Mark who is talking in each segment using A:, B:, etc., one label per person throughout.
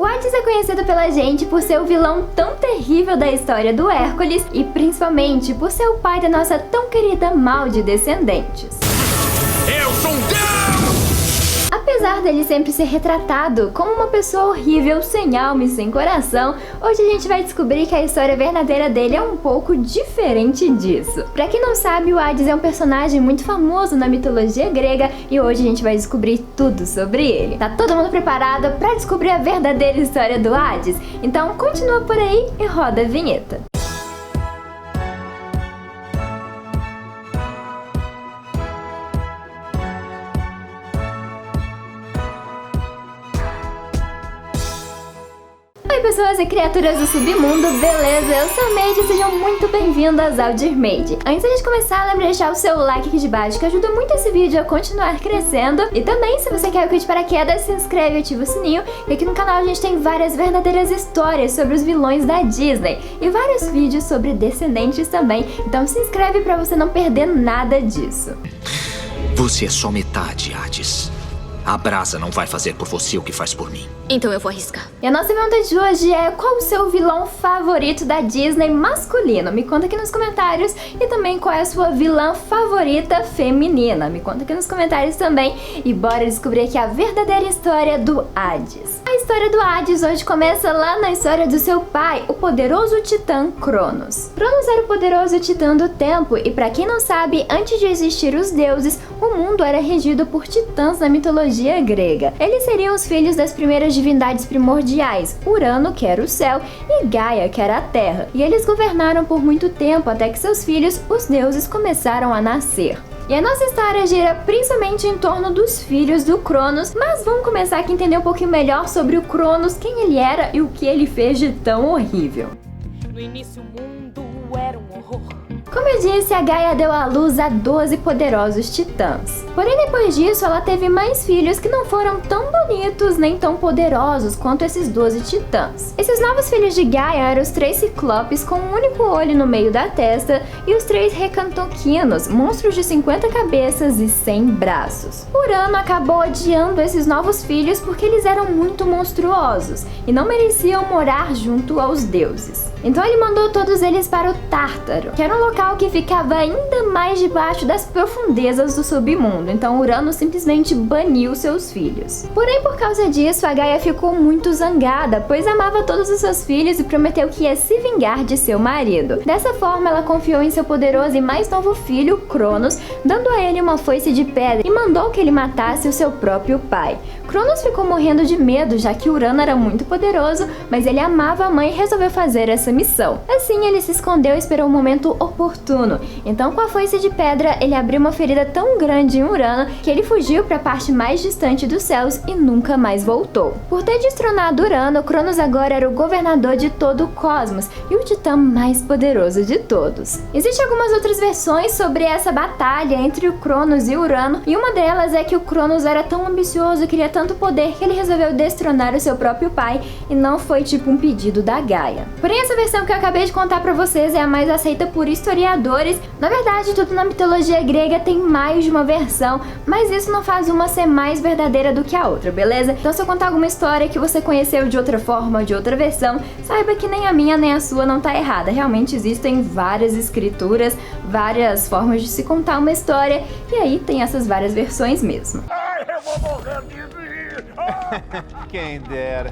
A: O Hades é conhecido pela gente por ser o vilão tão terrível da história do Hércules e principalmente por ser o pai da nossa tão querida Mal de Descendentes.
B: Eu sou um deus!
A: Apesar dele sempre ser retratado como uma pessoa horrível, sem alma e sem coração, hoje a gente vai descobrir que a história verdadeira dele é um pouco diferente disso. Pra quem não sabe, o Hades é um personagem muito famoso na mitologia grega e hoje a gente vai descobrir tudo sobre ele. Tá todo mundo preparado pra descobrir a verdadeira história do Hades? Então continua por aí e roda a vinheta. Oi pessoas e criaturas do submundo, beleza? Eu sou a Made e sejam muito bem-vindas ao Dear Made. Antes de começar, lembre de deixar o seu like aqui de baixo que ajuda muito esse vídeo a continuar crescendo. E também, se você quer o kit de paraquedas, se inscreve e ativa o sininho. E aqui no canal a gente tem várias verdadeiras histórias sobre os vilões da Disney e vários vídeos sobre descendentes também. Então se inscreve pra você não perder nada disso.
B: Você é só metade, Hades. A brasa não vai fazer por você o que faz por mim.
C: Então eu vou arriscar.
A: E a nossa pergunta de hoje é: qual o seu vilão favorito da Disney masculino? Me conta aqui nos comentários. E também qual é a sua vilã favorita feminina? Me conta aqui nos comentários também. E bora descobrir aqui a verdadeira história do Hades. A história do Hades hoje começa lá na história do seu pai, o poderoso titã Cronos. Cronos era o poderoso titã do tempo e pra quem não sabe, antes de existir os deuses, o mundo era regido por titãs na mitologia grega. Eles seriam os filhos das primeiras divindades primordiais, Urano, que era o céu, e Gaia, que era a terra. E eles governaram por muito tempo até que seus filhos, os deuses, começaram a nascer. E a nossa história gira principalmente em torno dos filhos do Cronos, mas vamos começar aqui a entender um pouquinho melhor sobre o Cronos, quem ele era e o que ele fez de tão horrível.
D: No início o mundo era um horror.
A: Como eu disse, a Gaia deu à luz a 12 poderosos titãs. Porém, depois disso, ela teve mais filhos que não foram tão bonitos nem tão poderosos quanto esses 12 titãs. Esses novos filhos de Gaia eram os 3 ciclopes com um único olho no meio da testa e os 3 recantoquinos, monstros de 50 cabeças e 100 braços. Urano acabou odiando esses novos filhos porque eles eram muito monstruosos e não mereciam morar junto aos deuses. Então ele mandou todos eles para o Tártaro, que era um local que ficava ainda mais debaixo das profundezas do submundo. Então Urano simplesmente baniu seus filhos. Porém, por causa disso, a Gaia ficou muito zangada, pois amava todos os seus filhos e prometeu que ia se vingar de seu marido. Dessa forma, ela confiou em seu poderoso e mais novo filho, Cronos, dando a ele uma foice de pedra e mandou que ele matasse o seu próprio pai. Cronos ficou morrendo de medo, já que Urano era muito poderoso, mas ele amava a mãe e resolveu fazer essa missão. Assim, ele se escondeu e esperou o momento oportuno. Então, com a foice de pedra, ele abriu uma ferida tão grande em Urano que ele fugiu para a parte mais distante dos céus e nunca mais voltou. Por ter destronado Urano, Cronos agora era o governador de todo o cosmos e o titã mais poderoso de todos. Existem algumas outras versões sobre essa batalha entre o Cronos e Urano, e uma delas é que o Cronos era tão ambicioso e queria tanto poder que ele resolveu destronar o seu próprio pai e não foi tipo um pedido da Gaia. Porém, essa versão que eu acabei de contar pra vocês é a mais aceita por historiadores. Na verdade, tudo na mitologia grega tem mais de uma versão, mas isso não faz uma ser mais verdadeira do que a outra, beleza? Então se eu contar alguma história que você conheceu de outra forma, de outra versão, saiba que nem a minha nem a sua não tá errada. Realmente existem várias escrituras, várias formas de se contar uma história, e aí tem essas várias versões mesmo.
E: Ai, eu vou morrer de rir!
F: Quem dera,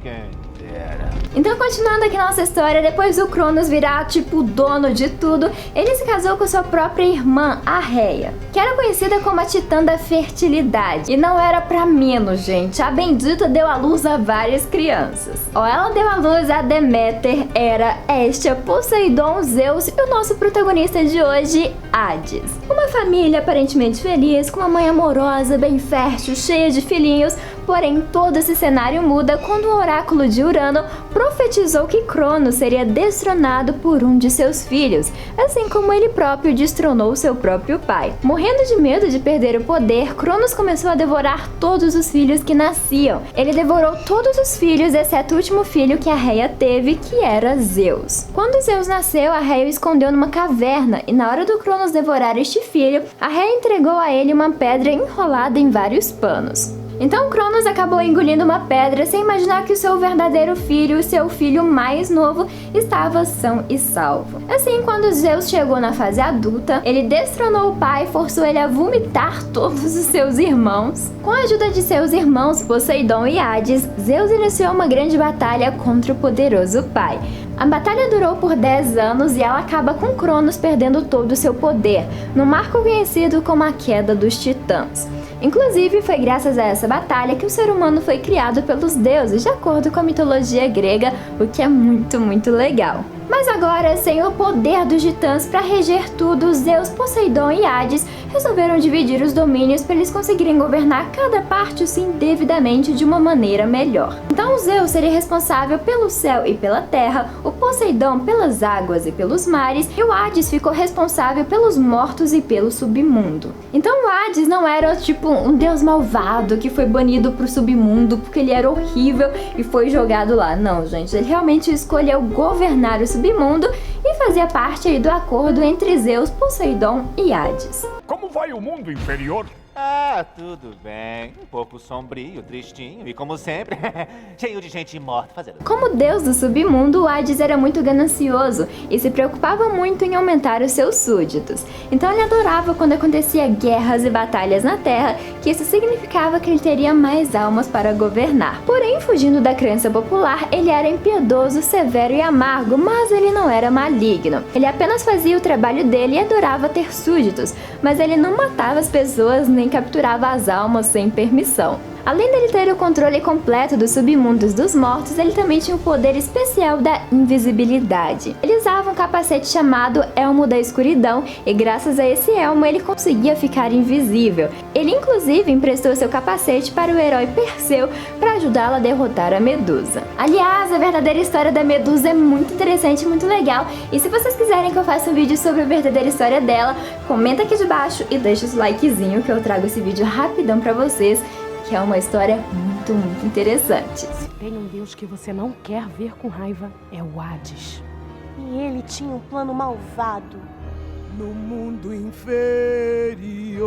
F: quem dera.
A: Então, continuando aqui nossa história, depois do Cronos virar tipo o dono de tudo, ele se casou com sua própria irmã, a Rhea, que era conhecida como a titã da fertilidade. E não era pra menos, gente. A bendita deu à luz a várias crianças. Ela deu à luz a Deméter, Hera, Hestia, Poseidon, Zeus e o nosso protagonista de hoje, Hades. Uma família aparentemente feliz, com uma mãe amorosa, bem fértil, cheia de filhinhos. Porém, todo esse cenário muda quando o oráculo de Urano profetizou que Cronos seria destronado por um de seus filhos, assim como ele próprio destronou seu próprio pai. Morrendo de medo de perder o poder, Cronos começou a devorar todos os filhos que nasciam. Ele devorou todos os filhos, exceto o último filho que a Rhea teve, que era Zeus. Quando Zeus nasceu, a Rhea o escondeu numa caverna, e na hora do Cronos devorar este filho, a Rhea entregou a ele uma pedra enrolada em vários panos. Então Cronos acabou engolindo uma pedra sem imaginar que o seu verdadeiro filho, o seu filho mais novo, estava são e salvo. Assim, quando Zeus chegou na fase adulta, ele destronou o pai e forçou ele a vomitar todos os seus irmãos. Com a ajuda de seus irmãos Poseidon e Hades, Zeus iniciou uma grande batalha contra o poderoso pai. A batalha durou por 10 anos e ela acaba com Cronos perdendo todo o seu poder, num marco conhecido como a Queda dos Titãs. Inclusive, foi graças a essa batalha que o ser humano foi criado pelos deuses, de acordo com a mitologia grega, o que é muito legal. Mas agora, sem o poder dos titãs para reger tudo, Zeus, Poseidon e Hades resolveram dividir os domínios para eles conseguirem governar cada parte assim devidamente de uma maneira melhor. Então Zeus seria responsável pelo céu e pela terra, o Poseidon pelas águas e pelos mares, e o Hades ficou responsável pelos mortos e pelo submundo. Então o Hades não era tipo um deus malvado que foi banido pro submundo porque ele era horrível e foi jogado lá. Não, gente, ele realmente escolheu governar o submundo e fazia parte aí do acordo entre Zeus, Poseidon e Hades.
E: Como vai o mundo inferior?
F: Ah, tudo bem. Um pouco sombrio, tristinho e, como sempre, cheio de gente morta fazendo.
A: Como deus do submundo, o Hades era muito ganancioso e se preocupava muito em aumentar os seus súditos. Então ele adorava quando acontecia guerras e batalhas na Terra, que isso significava que ele teria mais almas para governar. Porém, fugindo da crença popular, ele era impiedoso, severo e amargo, mas ele não era maligno. Ele apenas fazia o trabalho dele e adorava ter súditos, mas ele não matava as pessoas nem capturava as almas sem permissão. Além dele ter o controle completo dos submundos dos mortos, ele também tinha o poder especial da invisibilidade. Ele usava um capacete chamado Elmo da Escuridão e graças a esse elmo ele conseguia ficar invisível. Ele inclusive emprestou seu capacete para o herói Perseu para ajudá-lo a derrotar a Medusa. Aliás, a verdadeira história da Medusa é muito interessante e muito legal, e se vocês quiserem que eu faça um vídeo sobre a verdadeira história dela, comenta aqui de baixo e deixa o likezinho que eu trago esse vídeo rapidão para vocês, que é uma história muito interessante.
D: Se tem um deus que você não quer ver com raiva, é o Hades.
C: E ele tinha um plano malvado.
G: No mundo inferior.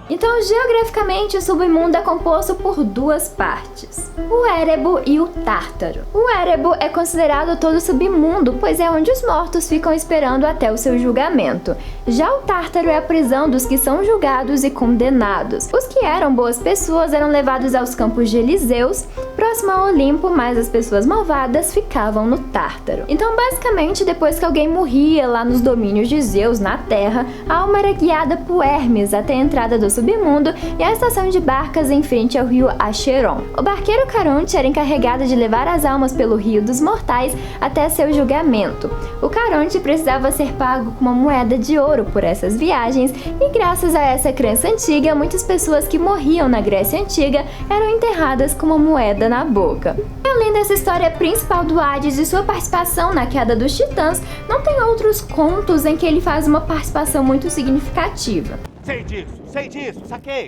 A: Então, geograficamente, o submundo é composto por duas partes, o Érebo e o Tártaro. O Érebo é considerado todo o submundo, pois é onde os mortos ficam esperando até o seu julgamento. Já o Tártaro é a prisão dos que são julgados e condenados. Os que eram boas pessoas eram levados aos campos de Eliseus, próximo ao Olimpo, mas as pessoas malvadas ficavam no Tártaro. Então, basicamente, depois que alguém morria lá nos domínios de Zeus na Terra, a alma era guiada por Hermes até a entrada do submundo e a estação de barcas em frente ao rio Acheron. O barqueiro Caronte era encarregado de levar as almas pelo rio dos mortais até seu julgamento. O Caronte precisava ser pago com uma moeda de ouro por essas viagens e graças a essa crença antiga, muitas pessoas que morriam na Grécia Antiga eram enterradas com uma moeda na boca. E além dessa história principal do Hades e sua participação na Queda dos Titãs, não tem outros contos em que ele faz uma participação muito significativa.
F: Sei disso,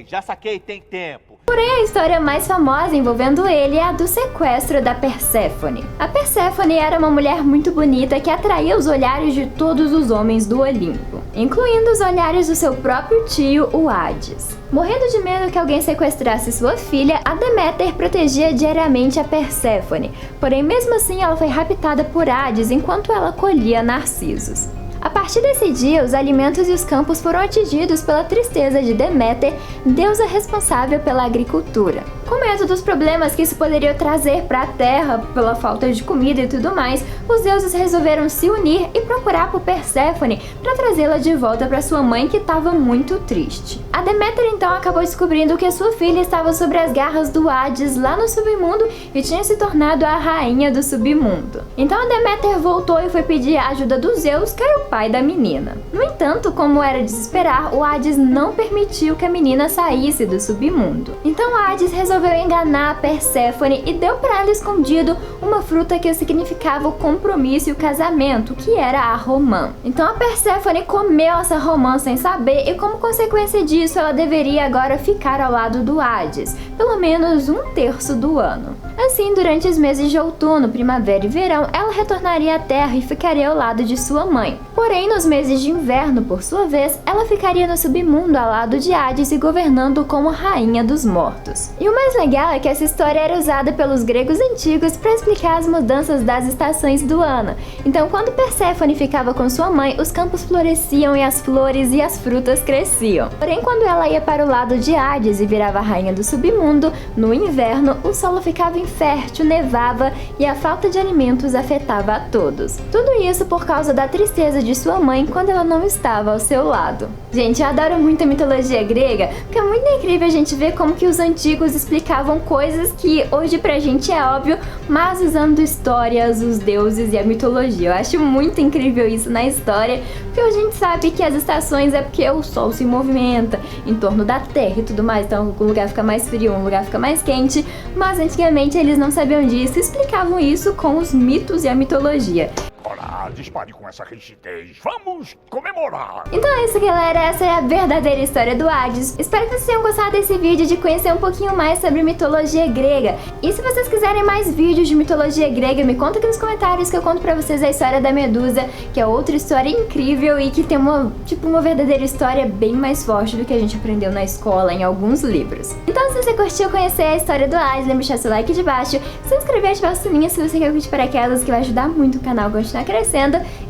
F: já saquei, tem tempo.
A: Porém, a história mais famosa envolvendo ele é a do sequestro da Perséfone. A Perséfone era uma mulher muito bonita que atraía os olhares de todos os homens do Olimpo, incluindo os olhares do seu próprio tio, o Hades. Morrendo de medo que alguém sequestrasse sua filha, a Deméter protegia diariamente a Perséfone, porém mesmo assim ela foi raptada por Hades enquanto ela colhia narcisos. A partir desse dia, os alimentos e os campos foram atingidos pela tristeza de Deméter, deusa responsável pela agricultura. Com medo dos problemas que isso poderia trazer para a terra, pela falta de comida e tudo mais, os deuses resolveram se unir e procurar por Perséfone para trazê-la de volta para sua mãe, que estava muito triste. A Deméter então acabou descobrindo que a sua filha estava sobre as garras do Hades lá no submundo e tinha se tornado a rainha do submundo. Então a Deméter voltou e foi pedir a ajuda dos Zeus, que era o pai da menina. No entanto, como era de se esperar, o Hades não permitiu que a menina saísse do submundo. Então Hades resolveu resolveu enganar a Perséfone e deu para ela escondido uma fruta que significava o compromisso e o casamento, que era a romã. Então a Perséfone comeu essa romã sem saber e, como consequência disso, ela deveria agora ficar ao lado do Hades, pelo menos 1/3 do ano. Assim, durante os meses de outono, primavera e verão, ela retornaria à Terra e ficaria ao lado de sua mãe. Porém, nos meses de inverno, por sua vez, ela ficaria no submundo ao lado de Hades e governando como rainha dos mortos. E o mais legal é que essa história era usada pelos gregos antigos para explicar as mudanças das estações do ano. Então, quando Perséfone ficava com sua mãe, os campos floresciam e as flores e as frutas cresciam. Porém, quando ela ia para o lado de Hades e virava a rainha do submundo, no inverno, o solo ficava infértil, nevava e a falta de alimentos afetava a todos. Tudo isso por causa da tristeza de sua mãe quando ela não estava ao seu lado. Gente, eu adoro muito a mitologia grega, porque é muito incrível a gente ver como que os antigos explicavam coisas que hoje pra gente é óbvio, mas usando histórias, os deuses e a mitologia. Eu acho muito incrível isso na história, porque a gente sabe que as estações é porque o sol se movimenta em torno da Terra e tudo mais, então um lugar fica mais frio, um lugar fica mais quente, mas antigamente eles não sabiam disso e explicavam isso com os mitos e a mitologia.
E: Ora, dispare com essa rigidez. Vamos comemorar!
A: Então é isso, galera. Essa é a verdadeira história do Hades. Espero que vocês tenham gostado desse vídeo, de conhecer um pouquinho mais sobre mitologia grega. E se vocês quiserem mais vídeos de mitologia grega, me conta aqui nos comentários que eu conto pra vocês a história da Medusa, que é outra história incrível e que tem uma verdadeira história bem mais forte do que a gente aprendeu na escola, em alguns livros. Então, se você curtiu conhecer a história do Hades, lembre de deixar seu like aqui de baixo, se inscrever e ativar o sininho se você quer curtir paraquedas, que vai ajudar muito o canal a continuar crescendo.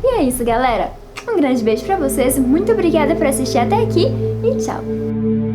A: E é isso, galera. Um grande beijo pra vocês, muito obrigada por assistir até aqui e tchau!